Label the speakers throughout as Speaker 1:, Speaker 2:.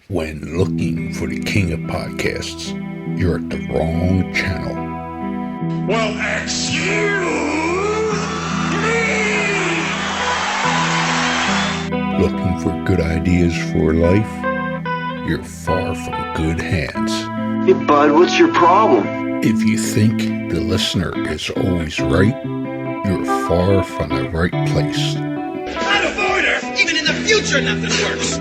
Speaker 1: When looking for the king of podcasts, you're at the wrong channel.
Speaker 2: Well, excuse me!
Speaker 1: Looking for good ideas for life? You're far from good hands.
Speaker 3: Hey, bud, what's your problem?
Speaker 1: If you think the listener is always right, you're far from the right place.
Speaker 2: Out of order! Even in the future, nothing works!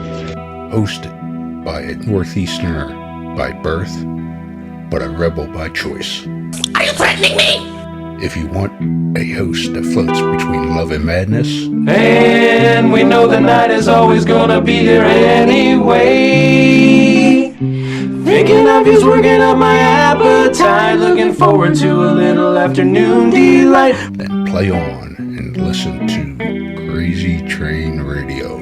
Speaker 1: Hosted by a Northeasterner by birth, but a rebel by choice.
Speaker 2: Are you threatening me?
Speaker 1: If you want a host that floats between love and madness,
Speaker 4: and we know the night is always gonna be here anyway. Thinking of you's working up my appetite, looking forward to a little afternoon delight.
Speaker 1: then play on and listen to Crazy Train Radio.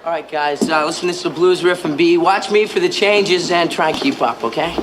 Speaker 5: All right, guys, listen to this blues riff and B. Watch me for the changes and try and keep up, okay?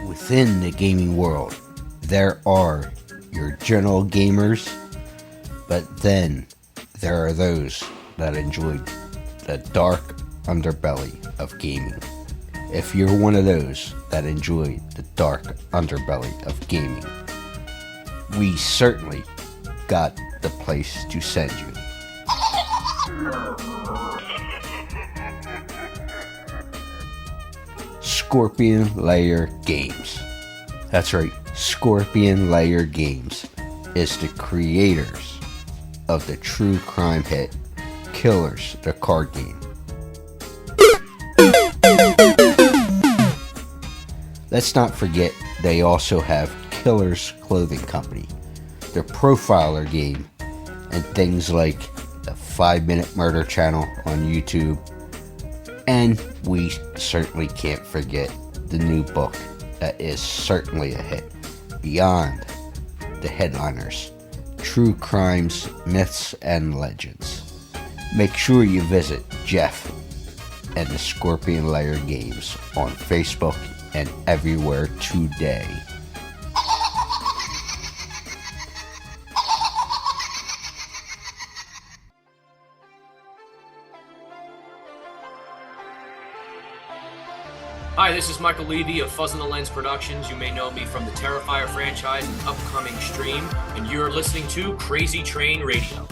Speaker 6: Within the gaming world, there are your general gamers, but then there are those that enjoy the dark underbelly of gaming. If you're one of those that enjoy the dark underbelly of gaming, we certainly got the place to send you. Scorpion Lair Games. That's right, Scorpion Lair Games is the creators of the true crime hit Killers, the card game. Let's not forget they also have Killers Clothing Company, their profiler game, and things like the 5-Minute Murder channel on YouTube. And we certainly can't forget the new book that is certainly a hit, Beyond the Headliners, True Crimes, Myths, and Legends. Make sure you visit Jeff and the Scorpion Lair Games on Facebook and everywhere today.
Speaker 7: Hi, this is Michael Leavy of Fuzz on the Lens Productions. You may know me from the Terrifier franchise and upcoming stream, and you're listening to Crazy Train Radio.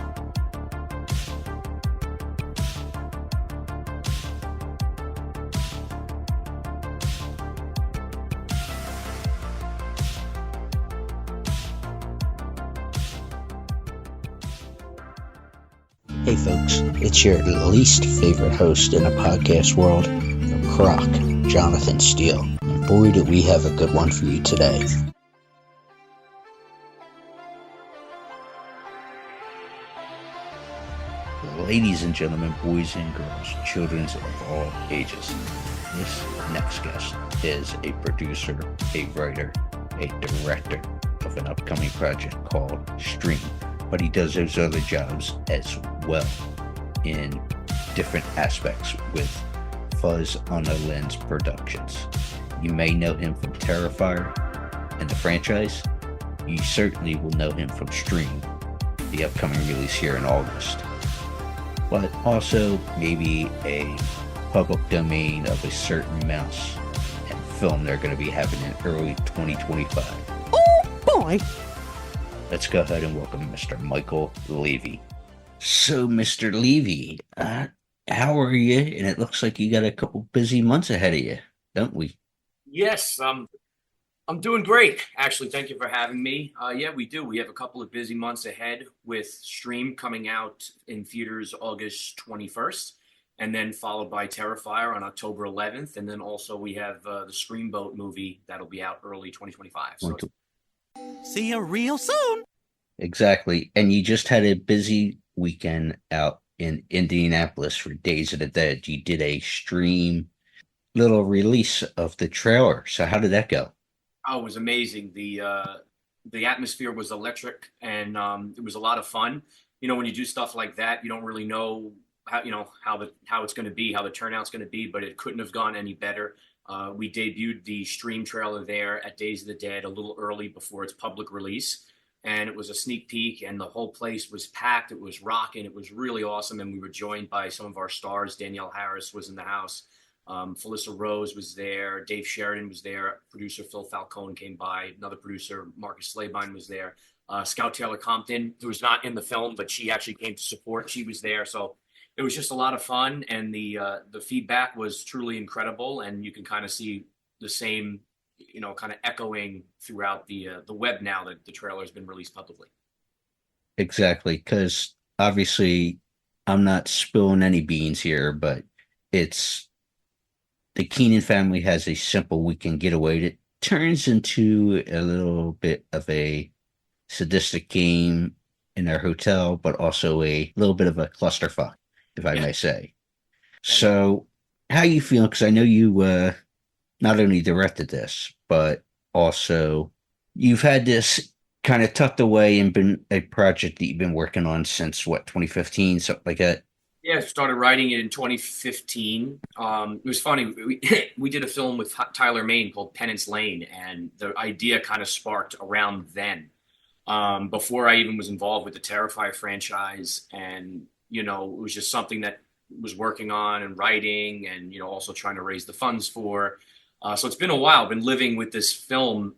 Speaker 8: Hey folks, it's your least favorite host in the podcast world, Croc, Jonathan Steele. And boy, do we have a good one for you today.
Speaker 6: Ladies and gentlemen, boys and girls, children of all ages, this next guest is a producer, a writer, a director of an upcoming project called Stream, but he does those other jobs as well in different aspects with Fuzz on the Lens Productions. You may know him from Terrifier and the franchise. You certainly will know him from Stream, the upcoming release here in August. But also maybe a public domain of a certain mouse and film they're going to be having in early 2025.
Speaker 9: Oh boy!
Speaker 6: Let's go ahead and welcome Mr. Michael Leavy. So, Mr. Leavy, how are you? And it looks like you got a couple busy months ahead of you, don't we?
Speaker 7: Yes, I'm doing great. Actually, thank you for having me. Yeah, we do. We have a couple of busy months ahead with Stream coming out in theaters August 21st, and then followed by Terrifier on October 11th. And then also we have the Screamboat movie that'll be out early 2025. So
Speaker 9: See you real soon.
Speaker 6: Exactly. And you just had a busy weekend out in Indianapolis for Days of the Dead. You did a stream little release of the trailer. So how did that go?
Speaker 7: Oh, it was amazing. The atmosphere was electric, and it was a lot of fun. You know, when you do stuff like that, you don't really know how it's going to be, how the turnout's going to be, but it couldn't have gone any better. We debuted the stream trailer there at Days of the Dead a little early before its public release, and it was a sneak peek, and the whole place was packed. It was rocking. It was really awesome, and we were joined by some of our stars. Danielle Harris was in the house. Felissa Rose was there. Dave Sheridan was there. Producer Phil Falcone came by. Another producer, Marcus Slabine, was there. Scout Taylor Compton, who was not in the film, but she actually came to support. She was there. So it was just a lot of fun, and the feedback was truly incredible. And you can kind of see the same, kind of echoing throughout the web now that the trailer has been released publicly.
Speaker 6: Exactly, because obviously I'm not spilling any beans here, but it's the Keenan family has a simple weekend getaway that turns into a little bit of a sadistic game in their hotel, but also a little bit of a clusterfuck, if I may say. So, how you feeling? Because I know you not only directed this, but also you've had this kind of tucked away and been a project that you've been working on since what, 2015, something like that.
Speaker 7: Yeah, I started writing it in 2015. It was funny. We did a film with Tyler Main called Penance Lane, and the idea kind of sparked around then. Before I even was involved with the Terrifier franchise, and it was just something that was working on and writing, and also trying to raise the funds for. So it's been a while. I've been living with this film,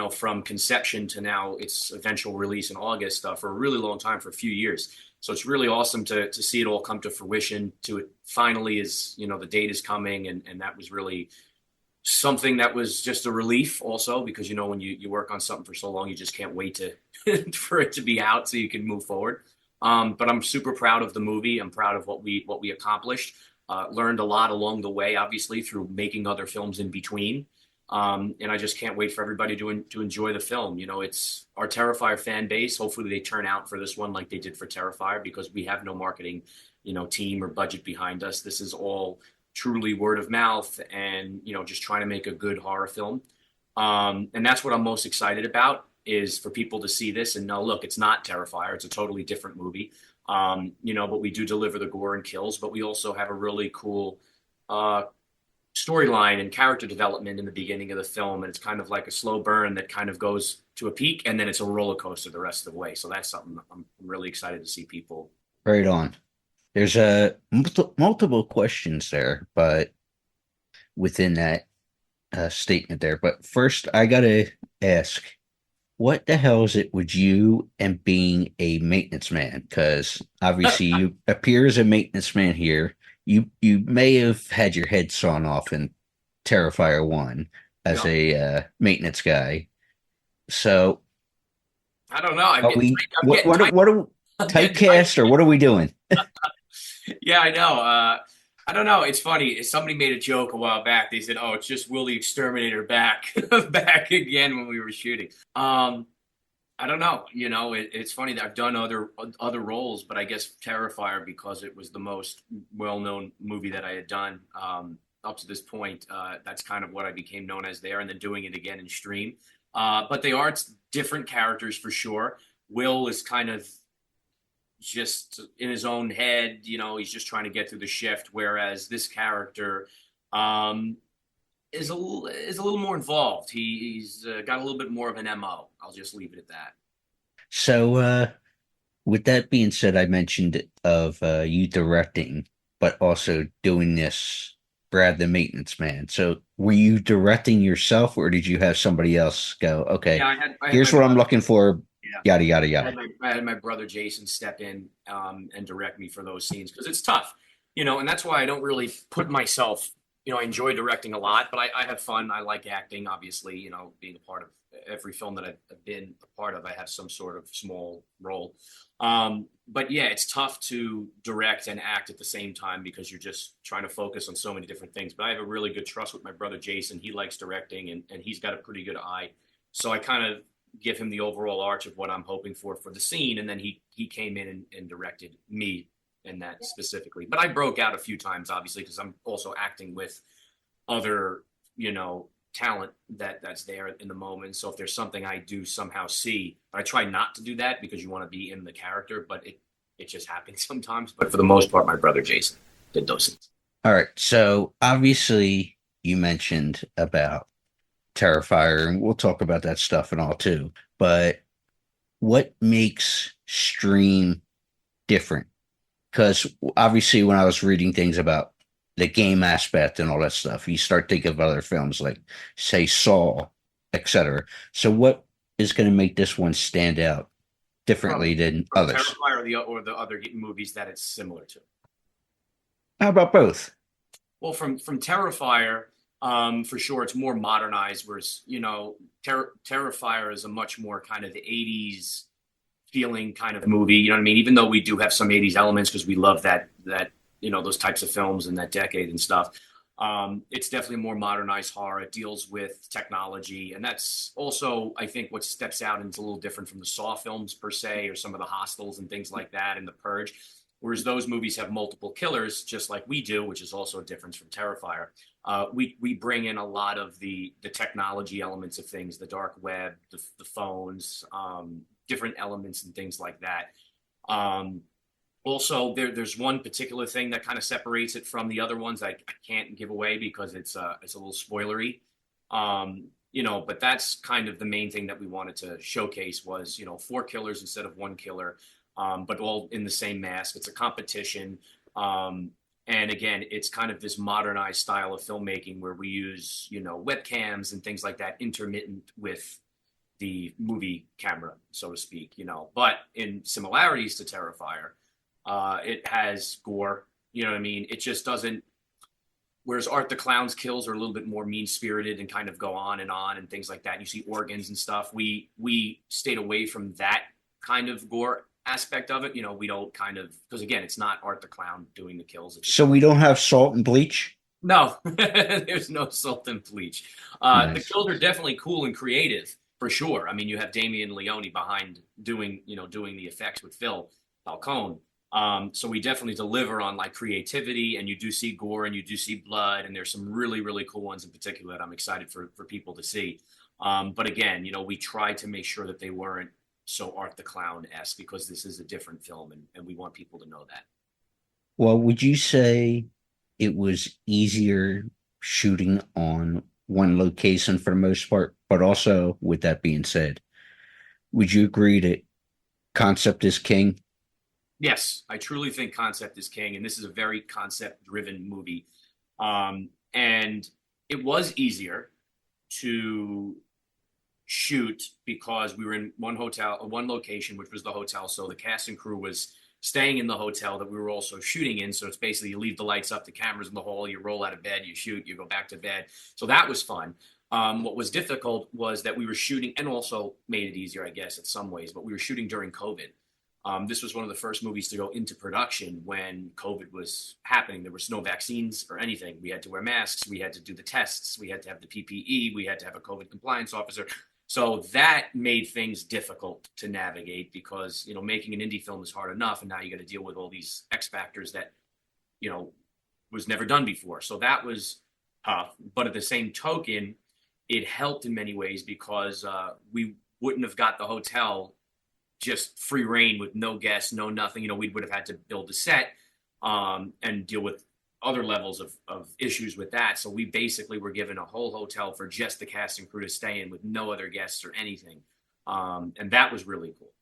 Speaker 7: from conception to now its eventual release in August for a really long time, for a few years. So it's really awesome to see it all come to fruition. To it finally is, the date is coming, and that was really something that was just a relief also, because when you work on something for so long, you just can't wait to for it to be out so you can move forward. But I'm super proud of the movie. I'm proud of what we accomplished. Learned a lot along the way, obviously, through making other films in between. And I just can't wait for everybody to enjoy the film. It's our Terrifier fan base. Hopefully they turn out for this one like they did for Terrifier, because we have no marketing, team or budget behind us. This is all truly word of mouth and, just trying to make a good horror film. And that's what I'm most excited about, is for people to see this and know, look, it's not Terrifier. It's a totally different movie. But we do deliver the gore and kills, but we also have a really cool, storyline and character development in the beginning of the film, and it's kind of like a slow burn that kind of goes to a peak, and then it's a roller coaster the rest of the way. So that's something I'm really excited to see people.
Speaker 6: Right on. There's multiple questions there, but within that statement there. But first, I gotta ask, what the hell is it with you and being a maintenance man? Because obviously you appear as a maintenance man here. You may have had your head sawn off in Terrifier 1 as a maintenance guy. So
Speaker 7: I don't know.
Speaker 6: What are typecast, or what are we doing?
Speaker 7: Yeah, I know. I don't know. It's funny. Somebody made a joke a while back. They said, "Oh, it's just Will the Exterminator back again," when we were shooting. I don't know. It's funny that I've done other roles, but I guess Terrifier, because it was the most well-known movie that I had done up to this point. That's kind of what I became known as there, and then doing it again in stream. But they are different characters for sure. Will is kind of just in his own head. He's just trying to get through the shift, whereas this character is a little more involved. He's got a little bit more of an MO. I'll just leave it at that.
Speaker 6: So, with that being said, I mentioned of you directing, but also doing this, Brad the Maintenance Man. So, were you directing yourself, or did you have somebody else go, okay, here's what I'm looking for, yada, yada, yada?
Speaker 7: I had my brother Jason step in and direct me for those scenes, because it's tough, and that's why I don't really put myself, I enjoy directing a lot, but I have fun. I like acting, obviously, being a part of every film that I've been a part of. I have some sort of small role. But yeah, it's tough to direct and act at the same time, because you're just trying to focus on so many different things. But I have a really good trust with my brother Jason. He likes directing, and he's got a pretty good eye. So I kind of give him the overall arch of what I'm hoping for the scene. And then he came in and directed me in that specifically. But I broke out a few times, obviously, because I'm also acting with other, talent that's there in the moment. So if there's something I do somehow see, I try not to do that because you want to be in the character, but it just happens sometimes. But for the most part, my brother Jason did those things.
Speaker 6: All right. So obviously you mentioned about Terrifier, and we'll talk about that stuff and all too. But what makes Stream different? Because obviously when I was reading things about the game aspect and all that stuff, you start thinking of other films like, say, Saw, etc. So what is going to make this one stand out differently than others?
Speaker 7: Terrifier or the other movies that it's similar to?
Speaker 6: How about both?
Speaker 7: Well, from Terrifier, for sure, it's more modernized. Whereas, Terrifier is a much more kind of the 80s feeling kind of movie. You know what I mean? Even though we do have some 80s elements because we love that those types of films in that decade and stuff. It's definitely more modernized horror. It deals with technology. And that's also, I think, what steps out and it's a little different from the Saw films per se, or some of the Hostels and things like that, and The Purge. Whereas those movies have multiple killers, just like we do, which is also a difference from Terrifier. We bring in a lot of the technology elements of things, the dark web, the phones, different elements and things like that. Also, there's one particular thing that kind of separates it from the other ones I can't give away because it's a little spoilery. But that's kind of the main thing that we wanted to showcase was, 4 killers instead of 1 killer. But all in the same mask. It's a competition. And again, it's kind of this modernized style of filmmaking where we use, webcams and things like that, intermittent with the movie camera, so to speak, But in similarities to Terrifier, it has gore, you know what I mean? It just doesn't, whereas Art the Clown's kills are a little bit more mean-spirited and kind of go on and things like that. You see organs and stuff. We stayed away from that kind of gore aspect of it. We don't because again, it's not Art the Clown doing the kills.
Speaker 6: So we don't have salt and bleach?
Speaker 7: No, there's no salt and bleach.
Speaker 6: Nice.
Speaker 7: The kills are definitely cool and creative for sure. I mean, you have Damien Leone behind doing the effects with Phil Falcone. So we definitely deliver on like creativity, and you do see gore and you do see blood, and there's some really, really cool ones in particular that I'm excited for people to see. But again, we tried to make sure that they weren't so Art the Clown-esque because this is a different film and we want people to know that.
Speaker 6: Well, would you say it was easier shooting on one location for the most part? But also, with that being said, would you agree that concept is king?
Speaker 7: Yes, I truly think concept is king, and this is a very concept-driven movie. And it was easier to shoot because we were in one location, which was the hotel. So the cast and crew was staying in the hotel that we were also shooting in. So it's basically you leave the lights up, the camera's in the hall, you roll out of bed, you shoot, you go back to bed. So that was fun. What was difficult was that we were shooting, and also made it easier, I guess, in some ways, but we were shooting during COVID. This was one of the first movies to go into production when COVID was happening. There was no vaccines or anything. We had to wear masks. We had to do the tests. We had to have the PPE. We had to have a COVID compliance officer. So that made things difficult to navigate because, making an indie film is hard enough. And now you got to deal with all these X factors that, was never done before. So that was tough. But at the same token, it helped in many ways because we wouldn't have got the hotel just free reign with no guests, no nothing. We would have had to build a set and deal with other levels of issues with that. So we basically were given a whole hotel for just the cast and crew to stay in with no other guests or anything. And that was really cool,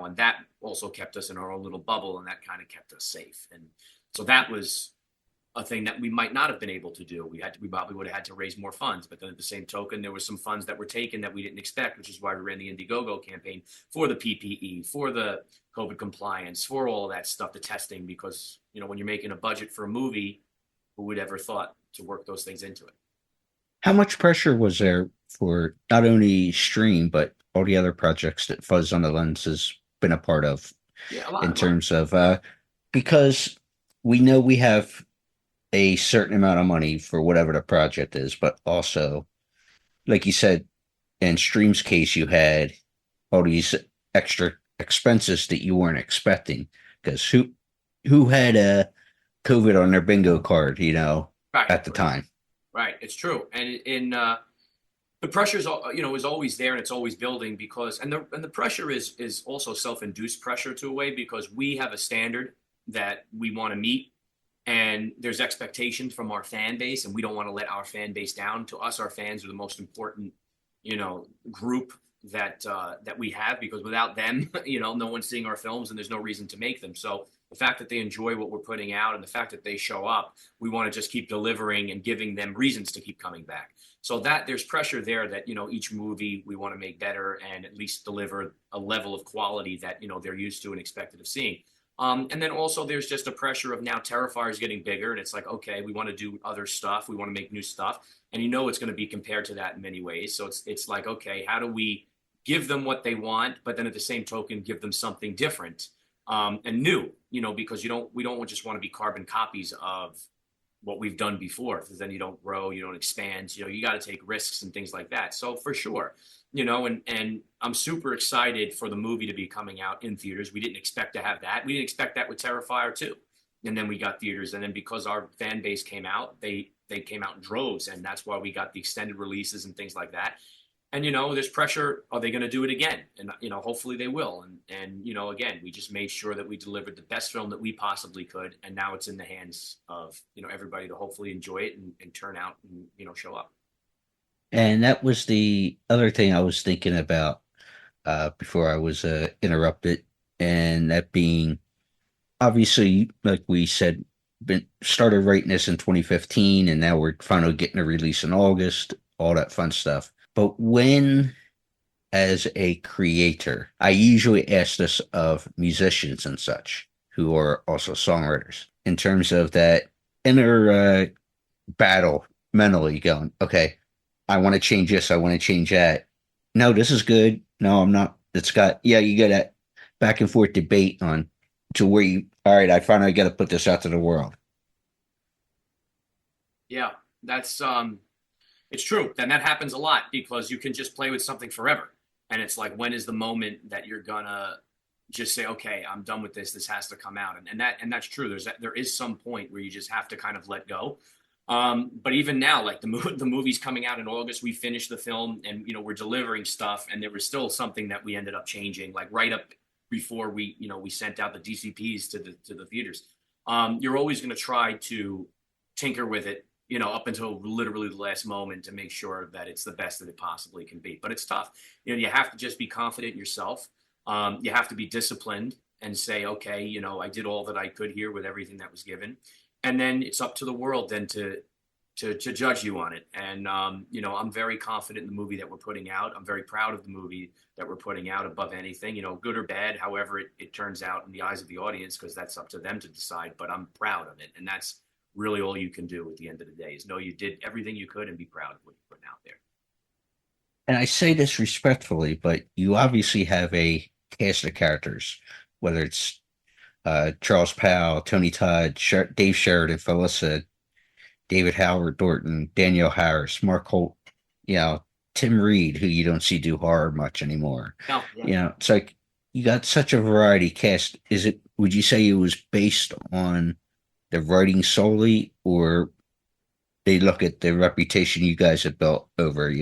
Speaker 7: and that also kept us in our own little bubble, and that kind of kept us safe. And so that was a thing that we might not have been able to do. We probably would have had to raise more funds, but then at the same token, there was some funds that were taken that we didn't expect, which is why we ran the Indiegogo campaign for the PPE, for the COVID compliance, for all of that stuff, the testing, because, when you're making a budget for a movie, who would ever thought to work those things into it?
Speaker 6: How much pressure was there for not only Stream, but all the other projects that Fuzz on the Lens has been a part of in terms of, because we know we have a certain amount of money for whatever the project is, but also, like you said, in Stream's case, you had all these extra expenses that you weren't expecting because who had a COVID on their bingo card, at the time?
Speaker 7: Right. It's true. And the pressure is, is always there, and it's always building because, and the pressure is also self-induced pressure to a way, because we have a standard that we want to meet, and there's expectations from our fan base, and we don't want to let our fan base down. To us, our fans are the most important, group that we have, because without them, no one's seeing our films, and there's no reason to make them. So the fact that they enjoy what we're putting out, and the fact that they show up, we want to just keep delivering and giving them reasons to keep coming back. So that there's pressure there that, each movie we want to make better and at least deliver a level of quality that, they're used to and expected of seeing. And then also there's just a pressure of now Terrifier is getting bigger, and it's like, okay, we want to do other stuff. We want to make new stuff. And it's going to be compared to that in many ways. So it's like, okay, how do we give them what they want, but then at the same token, give them something different and new, because we don't just want to be carbon copies of what we've done before, because then you don't grow, you don't expand, you got to take risks and things like that. So for sure, and I'm super excited for the movie to be coming out in theaters. We didn't expect to have that. We didn't expect that with Terrifier 2. And then we got theaters. And then because our fan base came out, they came out in droves. And that's why we got the extended releases and things like that. And, there's pressure. Are they going to do it again? And, hopefully they will. And, again, we just made sure that we delivered the best film that we possibly could. And now it's in the hands of, everybody to hopefully enjoy it and turn out and, show up.
Speaker 6: And that was the other thing I was thinking about before I was interrupted. And that being, obviously, like we said, started writing this in 2015, and now we're finally getting a release in August, all that fun stuff. But when, as a creator, I usually ask this of musicians and such, who are also songwriters, in terms of that inner battle mentally going, okay, I want to change this, I want to change that. No, this is good. No, I'm not. You get that back and forth debate on to where all right, I finally got to put this out to the world.
Speaker 7: Yeah, that's, it's true. And that happens a lot, because you can just play with something forever. And it's like, when is the moment that you're gonna just say, okay, I'm done with this. This has to come out. And that's true. There is some point where you just have to kind of let go. But even now, like the movie's coming out in August, we finished the film, and, we're delivering stuff. And there was still something that we ended up changing, like right up before we sent out the DCPs to the theaters. You're always going to try to tinker with it, up until literally the last moment, to make sure that it's the best that it possibly can be. But it's tough. You have to just be confident in yourself. You have to be disciplined and say, okay, I did all that I could here with everything that was given. And then it's up to the world then to judge you on it. And, I'm very confident in the movie that we're putting out. I'm very proud of the movie that we're putting out above anything, good or bad, however it turns out in the eyes of the audience, because that's up to them to decide. But I'm proud of it. And that's really all you can do at the end of the day, is know you did everything you could and be proud of what you're putting out there.
Speaker 6: And I say this respectfully, but you obviously have a cast of characters, whether it's Charles Powell, Tony Todd, Dave Sheridan, Felissa, David Howard Thornton, Danielle Harris, Mark Holt, Tim Reed, who you don't see do horror much anymore.
Speaker 7: No, yeah.
Speaker 6: It's like you got such a variety cast. Would you say it was based on the writing solely, or they look at the reputation you guys have built over,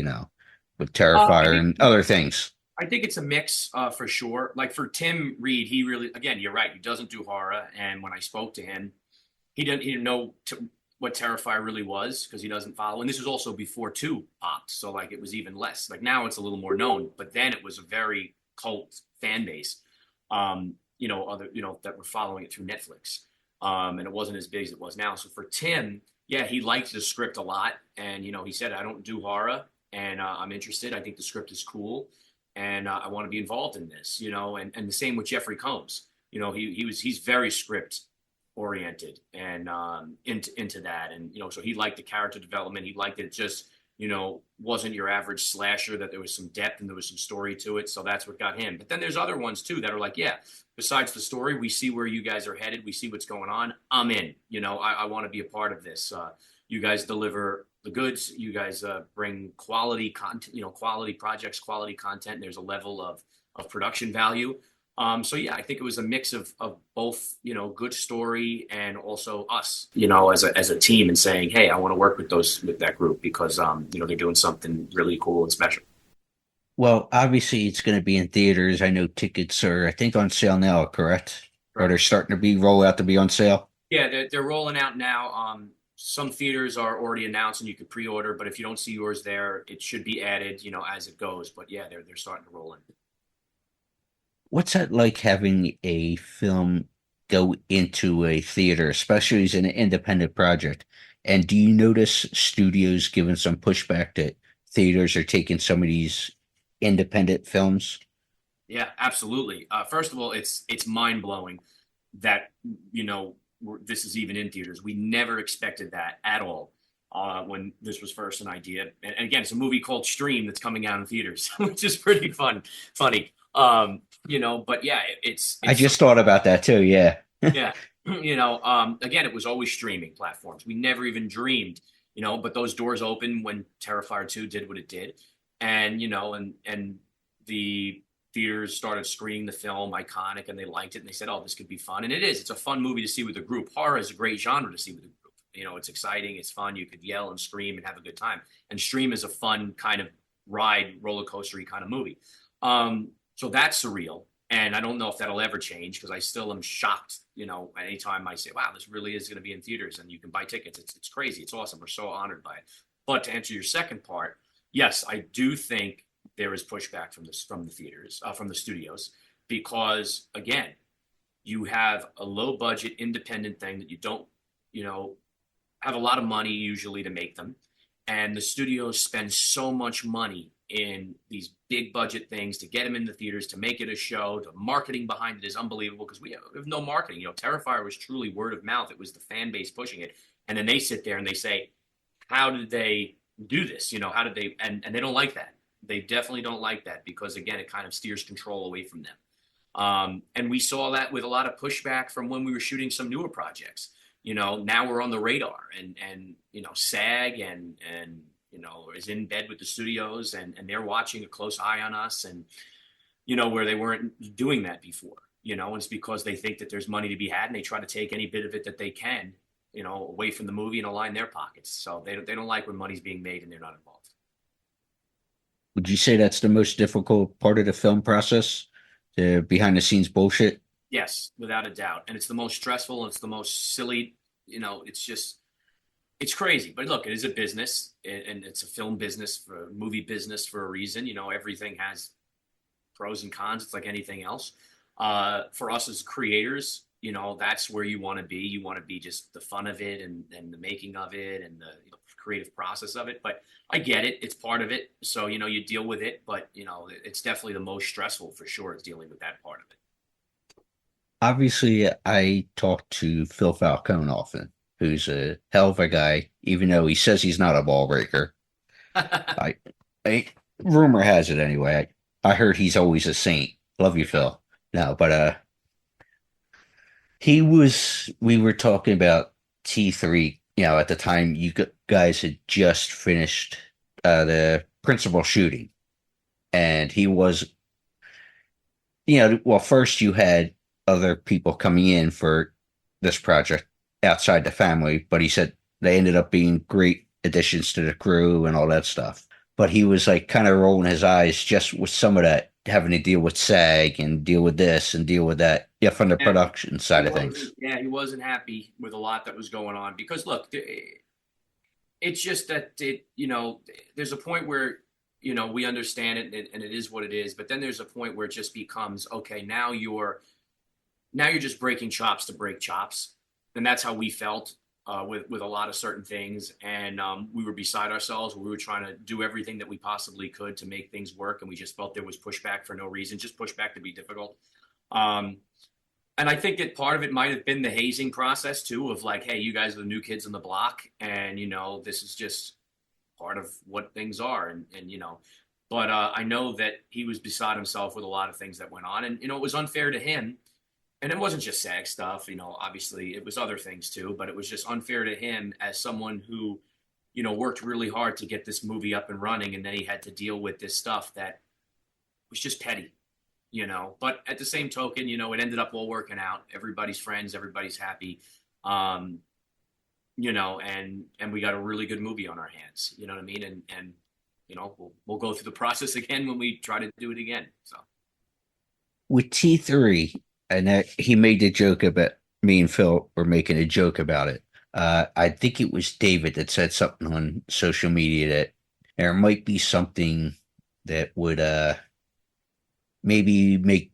Speaker 6: with Terrifier and other things?
Speaker 7: I think it's a mix for sure. Like for Tim Reed, he really, again, you're right, he doesn't do horror. And when I spoke to him, he didn't know what Terrifier really was, because he doesn't follow. And this was also before 2 popped, so like it was even less. Like now it's a little more known, but then it was a very cult fan base. That were following it through Netflix. And it wasn't as big as it was now. So for Tim, yeah, he liked the script a lot. And, he said, I don't do horror, and I'm interested. I think the script is cool, and I want to be involved in this, and the same with Jeffrey Combs. He's very script oriented and into that. And, so he liked the character development. He liked it just, wasn't your average slasher, that there was some depth and there was some story to it. So that's what got him. But then there's other ones too that are like, yeah, besides the story, we see where you guys are headed. We see what's going on. I'm in, I want to be a part of this. You guys deliver the goods. You guys bring quality content, quality projects, quality content. There's a level of production value. So yeah, I think it was a mix of both, good story and also us, as a team and saying, hey, I want to work with that group because they're doing something really cool and special.
Speaker 6: Well, obviously it's going to be in theaters. I know tickets are, I think, on sale now, correct? Or they're starting to be roll out to be on sale.
Speaker 7: Yeah, they're rolling out now. Some theaters are already announced and you could pre-order, but if you don't see yours there, it should be added, as it goes. But yeah, they're starting to roll in.
Speaker 6: What's that like having a film go into a theater, especially as an independent project? And do you notice studios giving some pushback that theaters are taking some of these independent films?
Speaker 7: Yeah, absolutely. First of all, it's mind blowing that this is even in theaters. We never expected that at all when this was first an idea. And again, it's a movie called Stream that's coming out in theaters, which is pretty funny. But yeah, it's
Speaker 6: I just thought about that too. Yeah.
Speaker 7: yeah. Again, it was always streaming platforms. We never even dreamed, but those doors opened when Terrifier 2 did what it did. And, and the theaters started screening the film, iconic, and they liked it. And they said, oh, this could be fun. And it is. It's a fun movie to see with a group. Horror is a great genre to see with a group. It's exciting. It's fun. You could yell and scream and have a good time. And Stream is a fun kind of ride, roller coaster-y kind of movie. So that's surreal. And I don't know if that'll ever change because I still am shocked, anytime I say, wow, this really is going to be in theaters and you can buy tickets. It's crazy. It's awesome. We're so honored by it. But to answer your second part, yes, I do think there is pushback from the theaters, from the studios, because again, you have a low budget independent thing that you don't, have a lot of money usually to make them. And the studios spend so much money in these big budget things to get them in the theaters, to make it a show. The marketing behind it is unbelievable because we have no marketing. Terrifier was truly word of mouth. It was the fan base pushing it. And then they sit there and they say, how did they do this? How did they, and they don't like that. They definitely don't like that because again, it kind of steers control away from them. And we saw that with a lot of pushback from when we were shooting some newer projects. Now we're on the radar and SAG and is in bed with the studios and they're watching a close eye on us and, where they weren't doing that before, and it's because they think that there's money to be had and they try to take any bit of it that they can, away from the movie and align their pockets. So they don't like when money's being made and they're not involved.
Speaker 6: Would you say that's the most difficult part of the film process, the behind the scenes bullshit?
Speaker 7: Yes, without a doubt. And it's the most stressful and it's the most silly, it's crazy. But look, it is a business and it's a film business, for a movie business for a reason. Everything has pros and cons. It's like anything else. For us as creators, that's where you want to be. You want to be just the fun of it and the making of it and the creative process of it. But I get it. It's part of it. So, you deal with it. But, it's definitely the most stressful for sure is dealing with that part of it.
Speaker 6: Obviously, I talk to Phil Falcone often, who's a hell of a guy, even though he says he's not a ball breaker. Rumor has it anyway. I heard he's always a saint. Love you, Phil. No, but we were talking about T3, at the time you guys had just finished the principal shooting. And he was, well, first you had other people coming in for this project outside the family, but he said they ended up being great additions to the crew and all that stuff. But he was like kind of rolling his eyes just with some of that, having to deal with SAG and deal with this and deal with that, from the production side of things.
Speaker 7: Yeah, he wasn't happy with a lot that was going on because look, it's just that there's a point where we understand it and it is what it is, but then there's a point where it just becomes okay. Now you're just breaking chops to break chops, and that's how we felt with a lot of certain things. And we were beside ourselves. We were trying to do everything that we possibly could to make things work, and we just felt there was pushback for no reason, just pushback to be difficult. And I think that part of it might have been the hazing process too, of like, hey, you guys are the new kids on the block, and this is just part of what things are, and But I know that he was beside himself with a lot of things that went on, and it was unfair to him. And it wasn't just SAG stuff, obviously it was other things too, but it was just unfair to him as someone who, worked really hard to get this movie up and running. And then he had to deal with this stuff that was just petty. But at the same token, it ended up all working out. Everybody's friends, everybody's happy. And we got a really good movie on our hands. You know what I mean? And we'll go through the process again when we try to do it again. So
Speaker 6: With T3, and he made the joke about me and Phil were making a joke about it. I think it was David that said something on social media that there might be something that would maybe make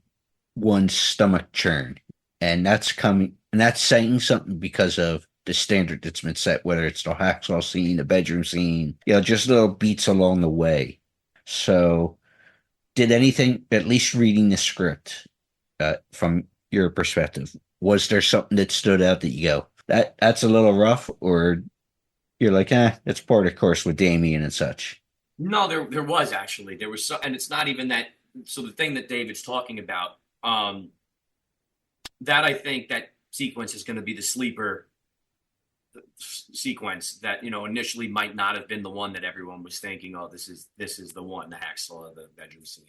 Speaker 6: one's stomach churn. And that's saying something because of the standard that's been set, whether it's the hacksaw scene, the bedroom scene, just little beats along the way. So did anything, at least reading the script from your perspective, was there something that stood out that you go, that's a little rough, or you're like, it's part of course with Damien and such?
Speaker 7: No, there was actually. There was and it's not even that. So the thing that David's talking about, that I think that sequence is going to be the sleeper sequence that, initially might not have been the one that everyone was thinking, oh, this is the one, the hacksaw, the bedroom scene.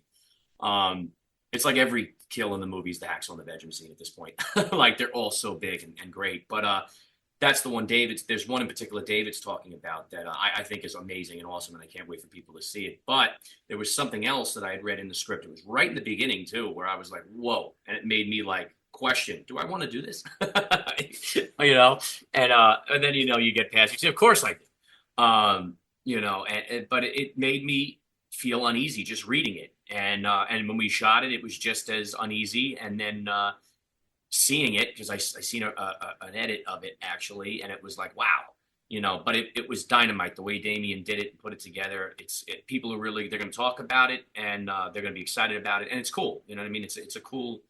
Speaker 7: It's like every kill in the movie is the hacksaw in the bedroom scene at this point. Like they're all so big and great. But that's the one there's one in particular David's talking about that I think is amazing and awesome, and I can't wait for people to see it. But there was something else that I had read in the script. It was right in the beginning too, where I was like, whoa. And it made me like question, do I want to do this? And then, you get past it. Say, of course I do. But it made me feel uneasy just reading it. And when we shot it, it was just as uneasy. And then seeing it, because I seen an edit of it actually, and it was like, wow, but it was dynamite the way Damien did it and put it together. People are really, they're going to talk about it, and they're going to be excited about it. And it's cool. You know what I mean? It's a cool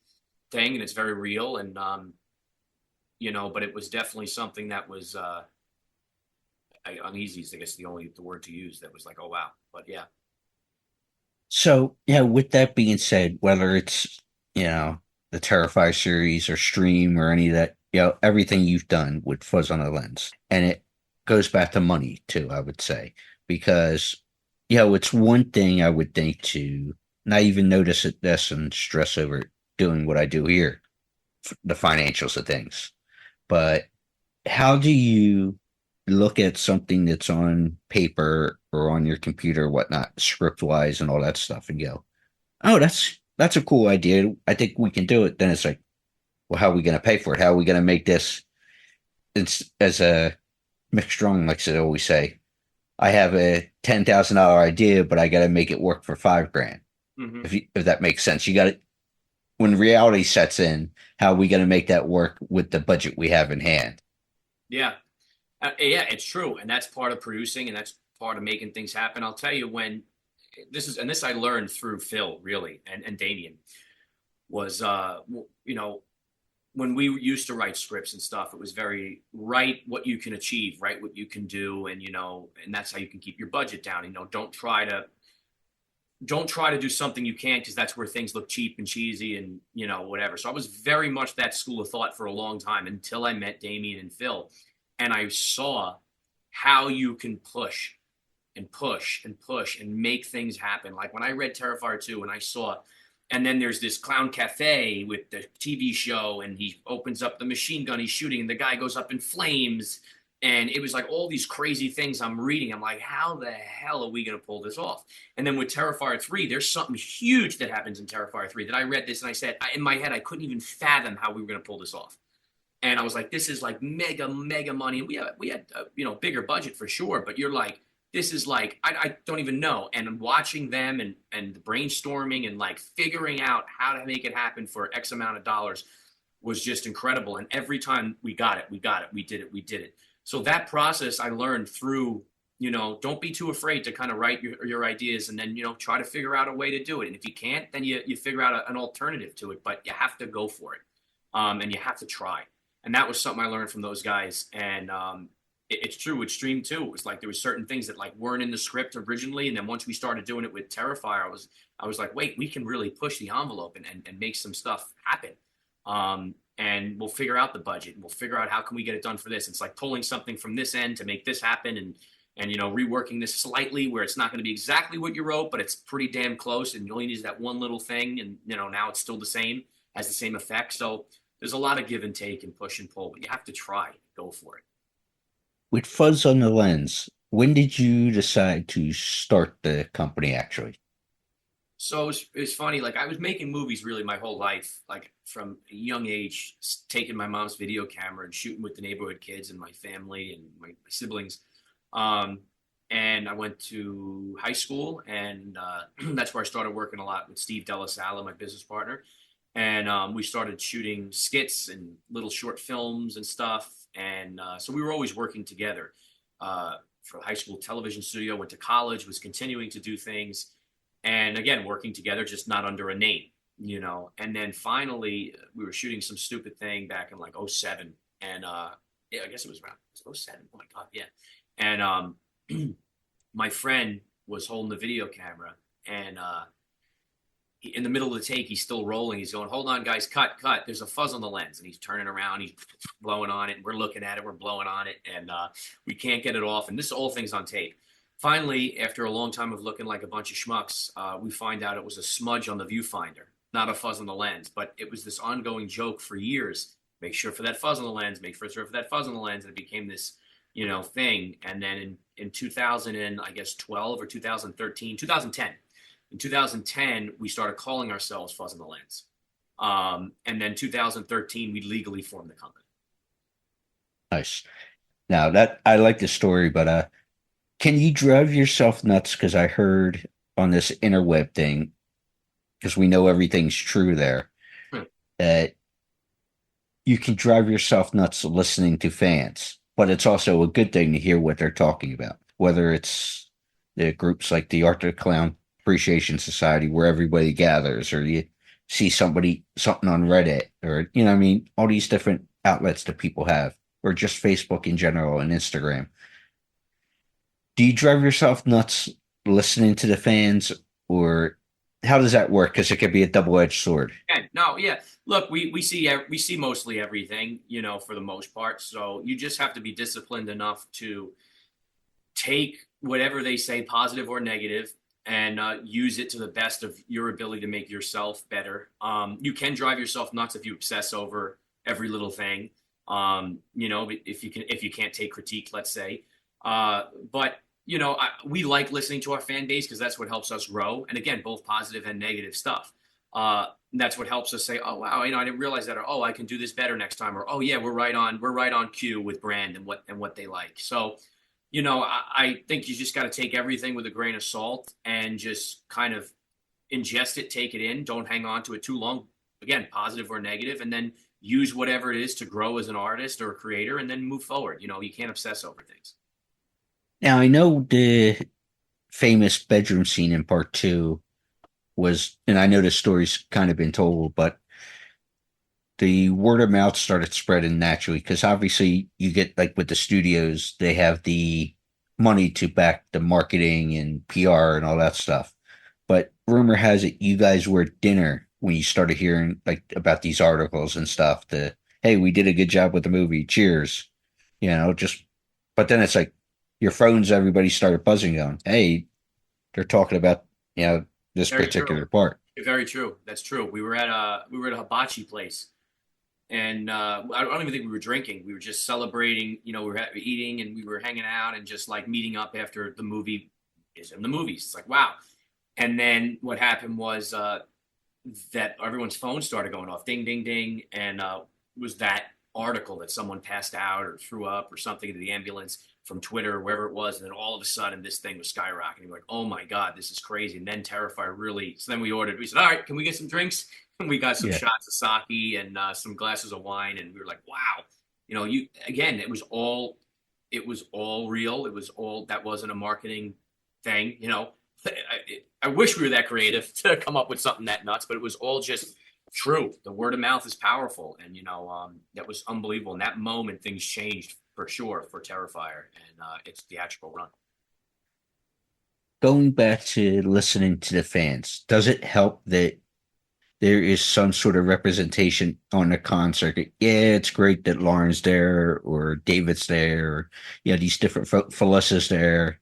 Speaker 7: thing, and it's very real. And, but it was definitely something that was uneasy is, I guess, the word to use. That was like, oh, wow. But yeah.
Speaker 6: So, with that being said, whether it's, the Terrifier series or Stream or any of that, everything you've done with Fuzz on the Lens, and it goes back to money too, I would say, because, it's one thing I would think to not even notice this and stress over it, doing what I do here, the financials of things. But how do you look at something that's on paper or on your computer or whatnot, script wise and all that stuff, and go, oh, that's a cool idea, I think we can do it. Then it's like, well, how are we going to pay for it? How are we going to make this? It's as a Mick Strong likes to always say, I have a $10,000 idea, but I got to make it work for $5,000. Mm-hmm. If that makes sense, you got to, when reality sets in, how are we going to make that work with the budget we have in hand?
Speaker 7: Yeah. Yeah, it's true. And that's part of producing, and that's part of making things happen. I'll tell you, when this I learned through Phil, really, and Damien, was, when we used to write scripts and stuff, it was very write what you can achieve, write what you can do. And, and that's how you can keep your budget down. Don't try to do something you can't, because that's where things look cheap and cheesy and, whatever. So I was very much that school of thought for a long time, until I met Damien and Phil. And I saw how you can push and push and push and make things happen. Like when I read Terrifier 2 and I saw, and then there's this clown cafe with the TV show, and he opens up the machine gun he's shooting, and the guy goes up in flames. And it was like all these crazy things I'm reading. I'm like, how the hell are we going to pull this off? And then with Terrifier 3, there's something huge that happens in Terrifier 3 that I read this and I said, in my head, I couldn't even fathom how we were going to pull this off. And I was like, this is like mega, mega money. And we had bigger budget for sure. But you're like, this is like, I don't even know. And watching them and the brainstorming and like figuring out how to make it happen for X amount of dollars was just incredible. And every time we got it, we did it. So that process I learned through, don't be too afraid to kind of write your ideas, and then, try to figure out a way to do it. And if you can't, then you figure out an alternative to it, but you have to go for it. And you have to try. And that was something I learned from those guys. And it's true with Stream too. It was like there were certain things that like weren't in the script originally. And then once we started doing it with Terrifier, I was like, wait, we can really push the envelope and make some stuff happen. And we'll figure out the budget, and we'll figure out how can we get it done for this. It's like pulling something from this end to make this happen. And and, reworking this slightly where it's not going to be exactly what you wrote, but it's pretty damn close. And you only need that one little thing. And, now it's still the same, has the same effect. So there's a lot of give and take and push and pull, but you have to try, go for it.
Speaker 6: With Fuzz on the Lens, when did you decide to start the company actually?
Speaker 7: So it's funny, like I was making movies really my whole life, like from a young age, taking my mom's video camera and shooting with the neighborhood kids and my family and my siblings. And I went to high school, and that's where I started working a lot with Steve Delasala, my business partner. And we started shooting skits and little short films and stuff. And so we were always working together. For high school television studio, went to college, was continuing to do things. And again, working together, just not under a name, And then finally, we were shooting some stupid thing back in like 2007. And yeah, I guess it was around 2007. Oh my God, yeah. And my friend was holding the video camera, and in the middle of the take, he's still rolling. He's going, "Hold on, guys, cut. There's a fuzz on the lens." And he's turning around, he's blowing on it, and we're looking at it, we're blowing on it, and we can't get it off. And this all thing's on tape. Finally, after a long time of looking like a bunch of schmucks, we find out it was a smudge on the viewfinder, not a fuzz on the lens. But it was this ongoing joke for years. Make sure for that fuzz on the lens, make sure for that fuzz on the lens. And it became this, thing. And then in 2000 and I guess 12 or 2013, 2010, in 2010, we started calling ourselves Fuzz on the Lens. And then 2013, we legally formed the company.
Speaker 6: Nice. Now that I like the story, but can you drive yourself nuts? Because I heard on this interweb thing, because we know everything's true there, that you can drive yourself nuts listening to fans, but it's also a good thing to hear what they're talking about, whether it's the groups like the Arctic Clown Appreciation Society, where everybody gathers, or you see something on Reddit, or, all these different outlets that people have, or just Facebook in general and Instagram. Do you drive yourself nuts listening to the fans, or how does that work? Because it could be a double-edged sword.
Speaker 7: No, yeah. Look, we see mostly everything, for the most part. So you just have to be disciplined enough to take whatever they say, positive or negative, and use it to the best of your ability to make yourself better. You can drive yourself nuts if you obsess over every little thing. If you can't take critique, let's say. But we like listening to our fan base because that's what helps us grow. And again, both positive and negative stuff. That's what helps us say, "Oh wow, I didn't realize that," or "Oh, I can do this better next time," or "Oh yeah, we're right on cue with brand and what they like." So, I think you just got to take everything with a grain of salt and just kind of ingest it, take it in, don't hang on to it too long. Again, positive or negative, and then use whatever it is to grow as an artist or a creator, and then move forward. You can't obsess over things.
Speaker 6: Now, I know the famous bedroom scene in part 2 was, and I know the story's kind of been told, but the word of mouth started spreading naturally, because obviously you get, like with the studios, they have the money to back the marketing and PR and all that stuff. But rumor has it you guys were at dinner when you started hearing like about these articles and stuff. Hey, we did a good job with the movie. Cheers. But then it's like your phones, everybody started buzzing on. Hey, they're talking about, this
Speaker 7: Very
Speaker 6: particular
Speaker 7: true.
Speaker 6: part.
Speaker 7: Very true. That's true. We were at a hibachi place, and I don't even think we were drinking. We were just celebrating. We were eating, and we were hanging out, and just like meeting up after the movie is in the movies. It's like, wow. And then what happened was that everyone's phone started going off, ding, ding, ding, and was that article that someone passed out or threw up or something into the ambulance from Twitter or wherever it was, and then all of a sudden this thing was skyrocketing. We're like, oh my God, this is crazy. And then Terrifier really, so then we said, all right, can we get some drinks? And we got some shots of sake and some glasses of wine, and we were like, wow. Again, it was all real. It was all, that wasn't a marketing thing. I wish we were that creative to come up with something that nuts, but it was all just true. The word of mouth is powerful, and that was unbelievable. In that moment, things changed for sure for Terrifier and its theatrical run.
Speaker 6: Going back to listening to the fans, does it help that there is some sort of representation on the con circuit. Yeah, it's great that Lauren's there or David's there, or, these different Felicia's there,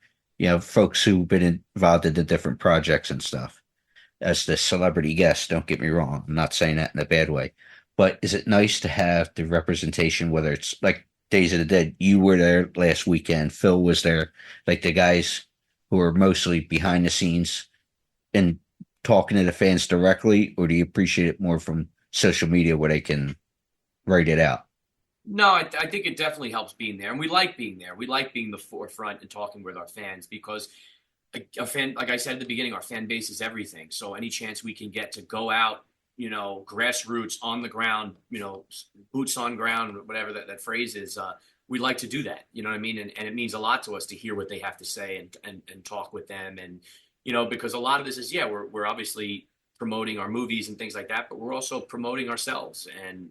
Speaker 6: folks who've been involved in the different projects and stuff as the celebrity guest. Don't get me wrong. I'm not saying that in a bad way. But is it nice to have the representation, whether it's like Days of the Dead? You were there last weekend. Phil was there. Like the guys who are mostly behind the scenes and talking to the fans directly, or do you appreciate it more from social media where they can write it out?
Speaker 7: No, I think it definitely helps being there, and we like being there. We like being the forefront and talking with our fans because a fan, like I said at the beginning, our fan base is everything. So any chance we can get to go out, grassroots on the ground, boots on ground, whatever that phrase is, we like to do that. You know what I mean? And it means a lot to us to hear what they have to say and talk with them. And, because a lot of this is, we're obviously promoting our movies and things like that, but we're also promoting ourselves. And,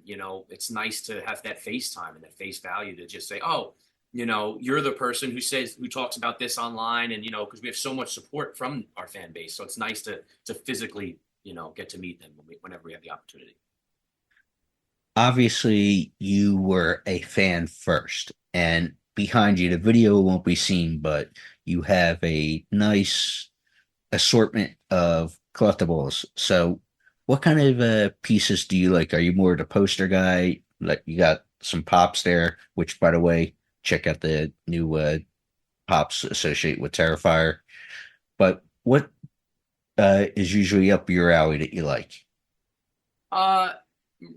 Speaker 7: it's nice to have that face time and that face value to just say, oh, you're the person who talks about this online, and, because we have so much support from our fan base. So it's nice to physically, get to meet them whenever we have the opportunity.
Speaker 6: Obviously, you were a fan first, and behind you, the video won't be seen, but you have a nice assortment of collectibles. So what kind of pieces do you like? Are you more the poster guy? Like, you got some pops there, which, by the way, check out the new pops associated with Terrifier. But what is usually up your alley that you like?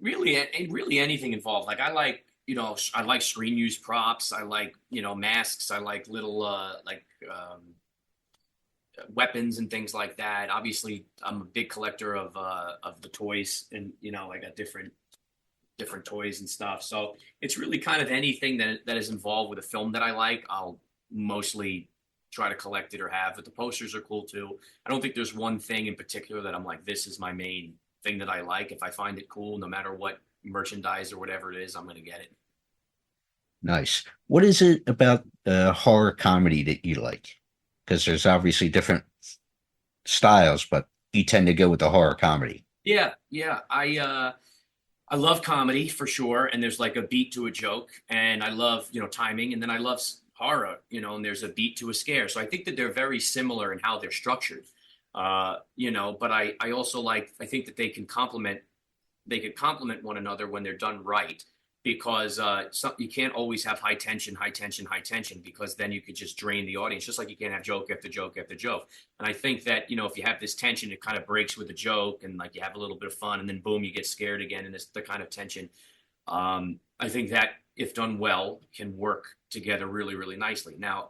Speaker 7: Really anything involved. Like I like screen use props. I like, masks. I like little weapons and things like that. Obviously, I'm a big collector of the toys, and I got different toys and stuff. So it's really kind of anything that is involved with a film that I like. I'll mostly try to collect it or have, but the posters are cool too. I don't think there's one thing in particular that I'm like, this is my main thing that I like. If I find it cool, no matter what merchandise or whatever it is, I'm going to get it.
Speaker 6: Nice. What is it about horror comedy that you like? Because there's obviously different styles, but you tend to go with the horror comedy.
Speaker 7: Yeah. I love comedy for sure, and there's like a beat to a joke, and I love timing, and then I love horror, and there's a beat to a scare. So I think that they're very similar in how they're structured, but I also I think that they could complement one another when they're done right, because you can't always have high tension, because then you could just drain the audience, just like you can't have joke after joke after joke. And I think that, if you have this tension, it kind of breaks with a joke, and like you have a little bit of fun, and then boom, you get scared again, and it's the kind of tension. I think that if done well can work together really, really nicely. Now,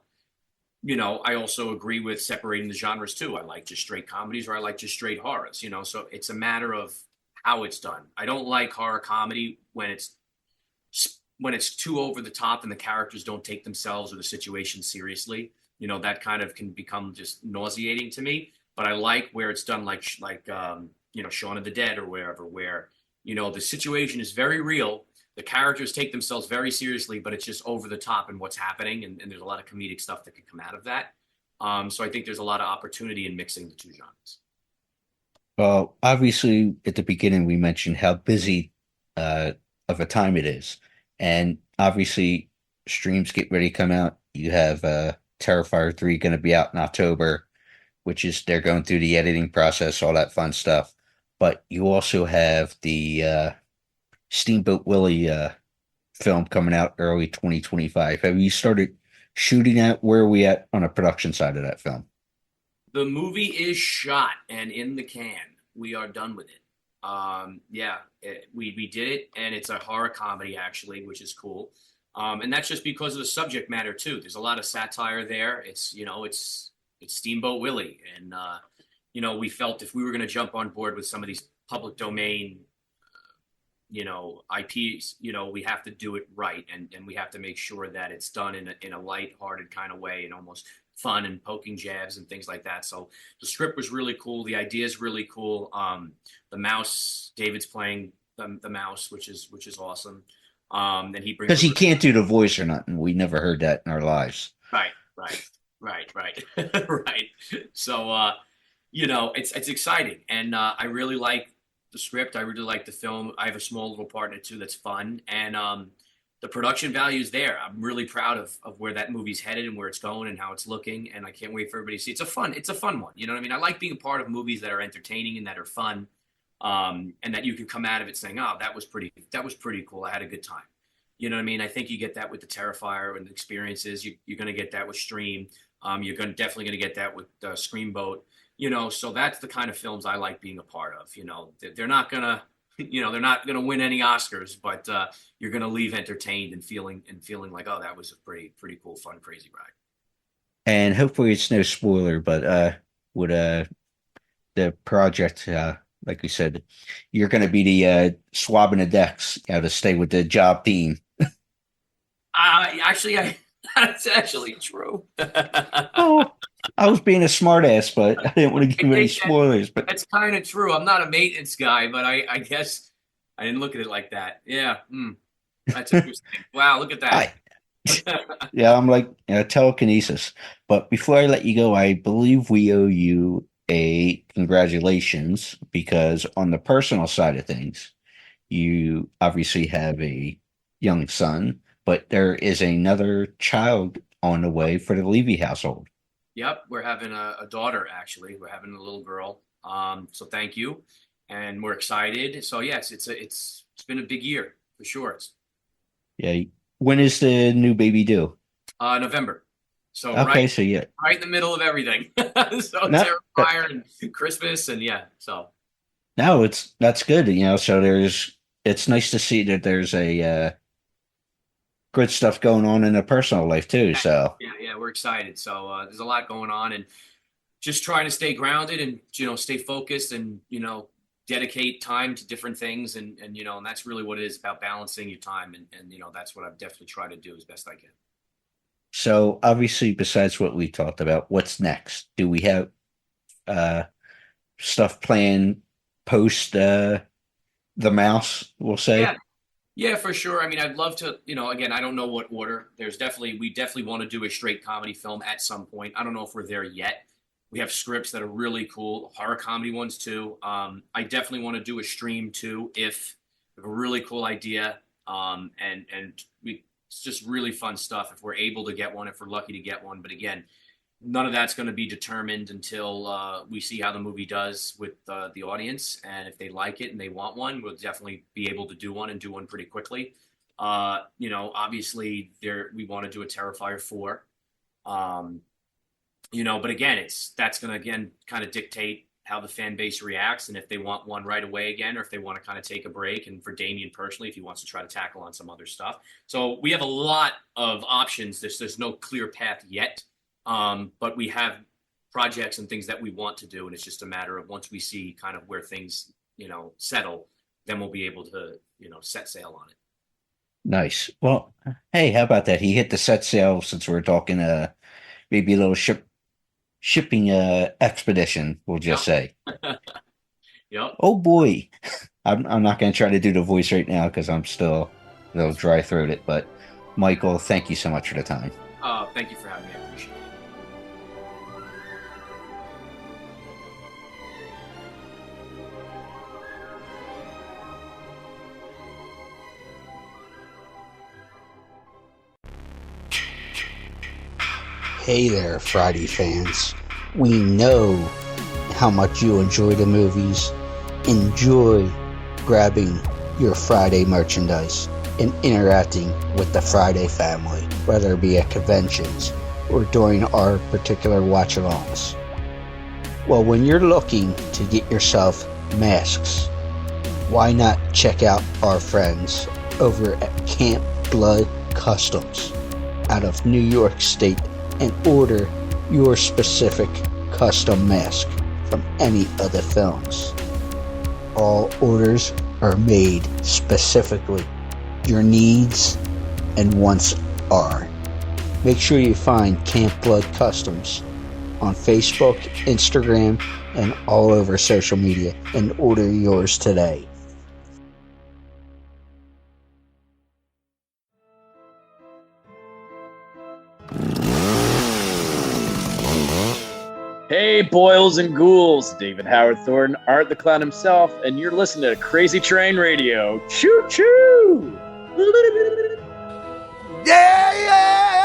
Speaker 7: I also agree with separating the genres too. I like just straight comedies, or I like just straight horrors, so it's a matter of how it's done. I don't like horror comedy when it's too over the top and the characters don't take themselves or the situation seriously. That kind of can become just nauseating to me. But I like where it's done like Shaun of the Dead or wherever, where, the situation is very real. The characters take themselves very seriously, but it's just over the top in what's happening. And there's a lot of comedic stuff that can come out of that. So I think there's a lot of opportunity in mixing the two genres.
Speaker 6: Well, obviously, at the beginning, we mentioned how busy of a time it is. And obviously, streams get ready to come out. You have Terrifier 3 going to be out in October, which is they're going through the editing process, all that fun stuff. But you also have the Steamboat Willie film coming out early 2025. Have you started shooting that? Where are we at on a production side of that film?
Speaker 7: The movie is shot and in the can. We are done with it. We did it, and it's a horror comedy actually, which is cool. And that's just because of the subject matter too. There's a lot of satire there. It's Steamboat Willie, and we felt if we were going to jump on board with some of these public domain IPs, we have to do it right, and we have to make sure that it's done in a light-hearted kind of way, and almost fun and poking jabs and things like that. So the script was really cool. The idea is really cool. The mouse, David's playing the mouse, which is awesome. And he brings, because
Speaker 6: he can't do the voice or nothing. We never heard that in our lives.
Speaker 7: Right. Right. So, it's exciting. And I really like the script. I really like the film. I have a small little part in it too that's fun, and the production value is there. I'm really proud of where that movie's headed and where it's going and how it's looking, and I can't wait for everybody to see. It's a fun one. You know what I mean? I like being a part of movies that are entertaining and that are fun, and that you can come out of it saying, "Oh, that was pretty cool. I had a good time." You know what I mean? I think you get that with the Terrifier and the experiences. You're going to get that with Stream. You're definitely going to get that with Screamboat. You know, so that's the kind of films I like being a part of. You know, they're not gonna, they're not gonna win any Oscars, but you're gonna leave entertained and feeling like, oh, that was a pretty cool, fun, crazy ride.
Speaker 6: And hopefully it's no spoiler, but with the project, like we said, you're going to be the swabbing the decks, to stay with the job theme.
Speaker 7: That's actually true.
Speaker 6: Oh, I was being a smartass, but I didn't want to give any spoilers. But
Speaker 7: that's kind of true. I'm not a maintenance guy, but I guess I didn't look at it like that. Yeah, that's interesting. Wow, look at that.
Speaker 6: Yeah, I'm like telekinesis. But before I let you go, I believe we owe you a congratulations, because on the personal side of things, you obviously have a young son, but there is another child on the way for the Leavy household.
Speaker 7: Yep, we're having a daughter, actually. We're having a little girl. So thank you. And we're excited. So yes, it's been a big year for sure.
Speaker 6: Yeah. When is the new baby due?
Speaker 7: November. So
Speaker 6: okay,
Speaker 7: right in the middle of everything. So Terrifier and Christmas and so.
Speaker 6: No, that's good. So it's nice to see that there's a good stuff going on in a personal life too. So
Speaker 7: yeah, we're excited. So there's a lot going on, and just trying to stay grounded and stay focused and dedicate time to different things, and and that's really what it is, about balancing your time, and that's what I've definitely tried to do as best I can.
Speaker 6: So obviously, besides what we talked about, what's next? Do we have stuff planned post the mouse? We'll say.
Speaker 7: Yeah, for sure. I mean, I'd love to, again, I don't know what order. We definitely want to do a straight comedy film at some point. I don't know if we're there yet. We have scripts that are really cool, horror comedy ones too. I definitely want to do a Stream too, if we have a really cool idea. It's just really fun stuff if we're able to get one, if we're lucky to get one. But again, none of that's going to be determined until we see how the movie does with the audience. And if they like it and they want one, we'll definitely be able to do one, and do one pretty quickly. Obviously we want to do a Terrifier 4. But again, that's going to, again, kind of dictate how the fan base reacts, and if they want one right away again, or if they want to kind of take a break. And for Damien personally, if he wants to try to tackle on some other stuff. So we have a lot of options. There's no clear path yet. But we have projects and things that we want to do, and it's just a matter of, once we see kind of where things, settle, then we'll be able to, set sail on it.
Speaker 6: Nice. Well, hey, how about that? He hit the set sail, since we're talking maybe a little shipping expedition, we'll just say.
Speaker 7: Yep.
Speaker 6: Oh boy. I'm not going to try to do the voice right now because I'm still a little dry throated, but Michael, thank you so much for the time.
Speaker 7: Thank you for having me. I appreciate it.
Speaker 8: Hey there, Friday fans. We know how much you enjoy the movies. Enjoy grabbing your Friday merchandise and interacting with the Friday family, whether it be at conventions or during our particular watch-alongs. Well, when you're looking to get yourself masks, why not check out our friends over at Camp Blood Customs out of New York State and order your specific custom mask from any of the films. All orders are made specifically. Your needs and wants are. Make sure you find Camp Blood Customs on Facebook, Instagram, and all over social media and order yours today.
Speaker 10: Hey, boils and ghouls, David Howard Thornton, Art the Clown himself, and you're listening to Crazy Train Radio. Choo choo!
Speaker 2: Yeah, yeah!